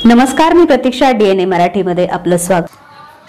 नमस्कार, मी प्रतीक्षा. DNA मराठीमध्ये आपलं स्वागत.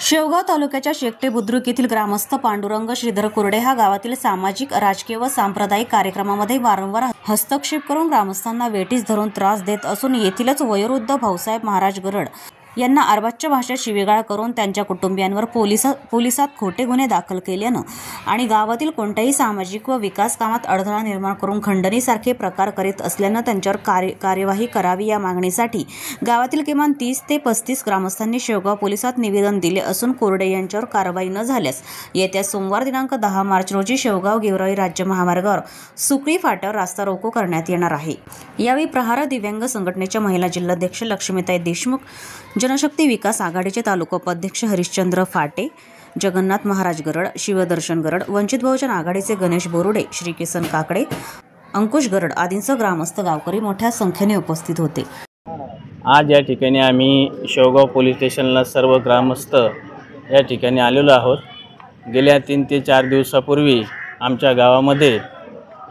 शेवगाव तालुक्याच्या शेकटे बुद्रुक येथील ग्रामस्थ पांडुरंग श्रीधर कुरडे हा गावातील सामाजिक, राजकीय व सांप्रदायिक कार्यक्रमामध्ये वारंवार हस्तक्षेप करून ग्रामस्थांना वेठीस धरून त्रास देत असून येथीलच वयोवृद्ध भाऊसाहेब महाराज गरड यांना अर्वाच्य भाषेत शिवीगाळ करून त्यांच्या कुटुंबियांवर पोलिसात खोटे गुन्हे दाखल केल्यानं आणि गावातील कोणत्याही सामाजिक व विकास कामात अडथळा निर्माण करून खंडणीसारखे प्रकार करीत असल्यानं त्यांच्यावर कार्यवाही करावी या मागणीसाठी गावातील किमान 30 ते 35 ग्रामस्थांनी शेवगाव पोलिसात निवेदन दिले असून कुरडे यांच्यावर कारवाई न झाल्यास येत्या सोमवार दिनांक 10 मार्च रोजी शेवगाव गेवराई राज्य महामार्गावर सुकळी फाट्यावर रास्ता रोको करण्यात येणार आहे. यावेळी प्रहार दिव्यांग संघटनेच्या महिला जिल्हाध्यक्ष लक्ष्मीताई देशमुख, जनशक्ती विकास आघाडीचे तालुका उपाध्यक्ष हरिश्चंद्र फाटे, जगन्नाथ महाराज गरड, शिवदर्शन गरड, वंचित बहुजन आघाडीचे गणेश बोरुडे, श्रीकिसन काकडे, अंकुश गरड आदींसह ग्रामस्थ गावकरी मोठ्या संख्येने उपस्थित होते. आज या ठिकाणी आम्ही शेवगाव पोलीस स्टेशनला सर्व ग्रामस्थ या ठिकाणी आलेलो आहोत. गेल्या 3 ते 4 दिवसापूर्वी आमच्या गावामध्ये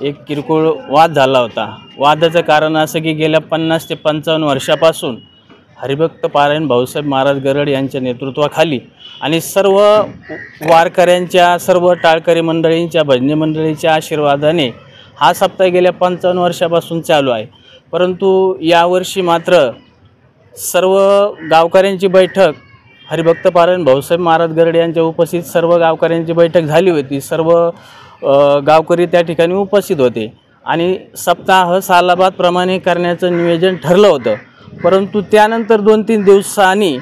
एक किरकोळ वाद झाला होता. वादाचं कारण असं की गेल्या 50 ते 55 वर्षापासून हरिभक्त पारायण भाऊसाहेब महाराज गरड यांच्या नेतृत्वाखाली आणि सर्व वारकऱ्यांच्या, सर्व टाळकरी मंडळींच्या, भजनी मंडळीच्या आशीर्वादाने हा सप्ताह गेल्या 55 वर्षापासून चालू आहे. परंतु यावर्षी मात्र सर्व गावकऱ्यांची बैठक, हरिभक्त पारायण भाऊसाहेब महाराज गरड यांच्या उपस्थित सर्व गावकऱ्यांची बैठक झाली होती. सर्व गावकरी त्या ठिकाणी उपस्थित होते आणि सप्ताह सालाबादप्रमाणे करण्याचं नियोजन ठरलं होतं. परंतु त्यानंतर 2-3 दिवसांनी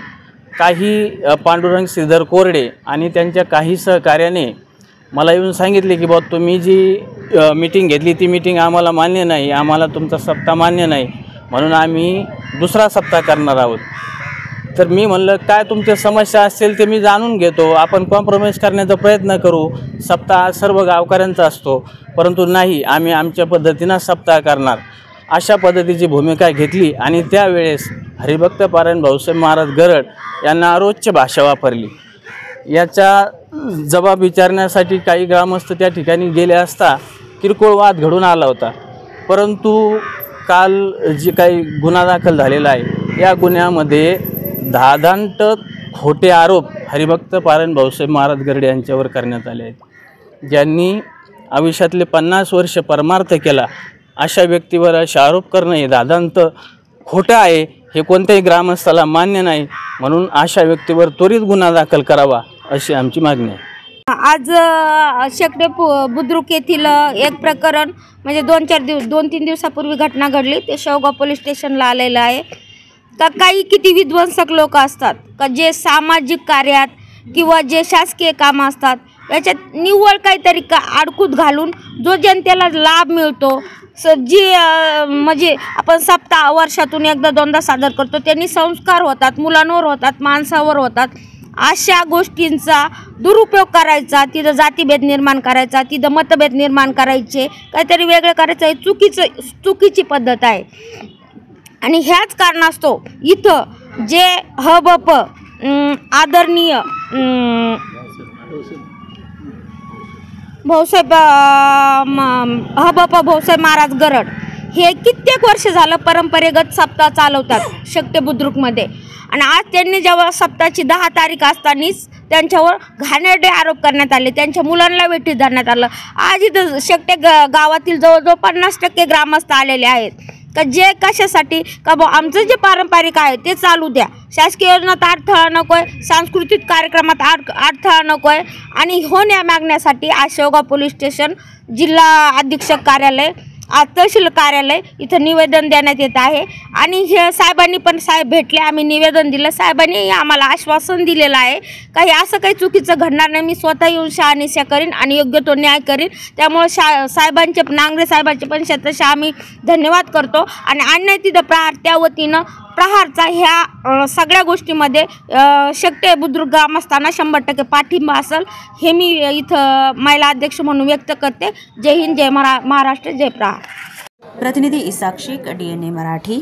काही पांडुरंग श्रीधर कुरडे आणि त्यांच्या काही सहकार्याने मला येऊन सांगितले की बाबा तुम्ही जी मीटिंग घेतली ती मीटिंग आम्हाला मान्य नाही, आम्हाला तुमचा सप्ताह मान्य नाही, म्हणून आम्ही दुसरा सप्ताह करणार आहोत. तर मी म्हणलं काय तुमच्या समस्या असतील ते मी जाणून घेतो, आपण कॉम्प्रोमाइज करण्याचा प्रयत्न करू, सप्ताह सर्व गावकऱ्यांचा असतो, परंतु नाही, आम्ही आमच्या पद्धतीनं सप्ताह करणार, अशा पद्धतीची भूमिका घेतली. आणि त्यावेळेस हरिभक्त पारायण भाऊसाहेब महाराज गरड यांना अरोच्य भाषा वापरली. याचा जबाब विचारण्यासाठी काही ग्रामस्थ त्या ठिकाणी गेले असता किरकोळ वाद घडून आला होता. परंतु काल जे काही गुन्हा दाखल झालेला आहे या गुन्ह्यामध्ये धादांत खोटे आरोप हरिभक्त पारायण भाऊसाहेब महाराज गरड यांच्यावर करण्यात आले आहेत. ज्यांनी आयुष्यातले 50 वर्ष परमार्थ केला अशा व्यक्तीवर असे आरोप करणं हे दादांत खोटं आहे, हे कोणत्याही ग्रामस्थाला मान्य नाही. म्हणून अशा व्यक्तीवर त्वरित गुन्हा दाखल करावा अशी आमची मागणी आहे. आज शेकडे बुद्रुक येथील एक प्रकरण म्हणजे 2-3 दिवसापूर्वी घटना घडली. ते शेवगाव पोलीस स्टेशनला आलेलं आहे. का काही किती विध्वंसक लोक असतात का जे सामाजिक कार्यात किंवा जे शासकीय कामं असतात याच्यात निव्वळ काहीतरी अडकूत घालून जो जनतेला लाभ मिळतो, जी म्हणजे आपण सप्ताह वर्षातून एकदा दोनदा सादर करतो, त्यांनी संस्कार होतात, मुलांवर होतात, माणसावर होतात, अशा गोष्टींचा दुरुपयोग करायचा, तिथं जातीभेद निर्माण करायचा, तिथं मतभेद निर्माण करायचे, काहीतरी वेगळं करायचं, हे चुकीची पद्धत आहे. आणि ह्याच कारणास्तव इथं जे हबप आदरणीय भाऊसाहेब भाऊसाहेब महाराज गरड हे कित्येक वर्ष झालं परंपरेगत सप्ताह चालवतात शेकटे बुद्रुकमध्ये. आणि आज त्यांनी जेव्हा सप्ताहाची 10 तारीख असतानाच त्यांच्यावर घाणेरडे आरोप करण्यात आले, त्यांच्या मुलांना वेठीस धरण्यात आलं. आज इथं शेकटे गावातील जवळजवळ 50% ग्रामस्थ आलेले आहेत का जे कशासाठी का आमचं जे पारंपरिक आहे ते चालू द्या, शासकीय योजनात अडथळा नको आहे, सांस्कृतिक कार्यक्रमात अडथळा नको आहे. आणि होण्या मागण्यासाठी आज शेवगाव पोलीस स्टेशन, जिल्हा अधीक्षक कार्यालय, तहसील कार्यालय इथं निवेदन देण्यात येत आहे. आणि हे साहेबांनी पण भेटले, आम्ही निवेदन दिलं, साहेबांनी आम्हाला आश्वासन दिलेलं आहे काही असं काही चुकीचं घडणार नाही, मी स्वतः येऊन शहानिशा करीन आणि योग्य तो न्याय करीन. त्यामुळे साहेबांचे, नांगरे साहेबांचे पण शतशः आम्ही धन्यवाद करतो. आणि अन्याय तिथं प्रहार त्या वतीनं प्रहारचा ह्या सगळ्या गोष्टीमध्ये शेकटे बुद्रुक ग्रामस्थांना 100% पाठिंबा असेल हे मी इथं महिला अध्यक्ष म्हणून व्यक्त करते. जय हिंद, जय महाराष्ट्र, जय प्रहार. प्रतिनिधी इसाक शेख, DNA मराठी.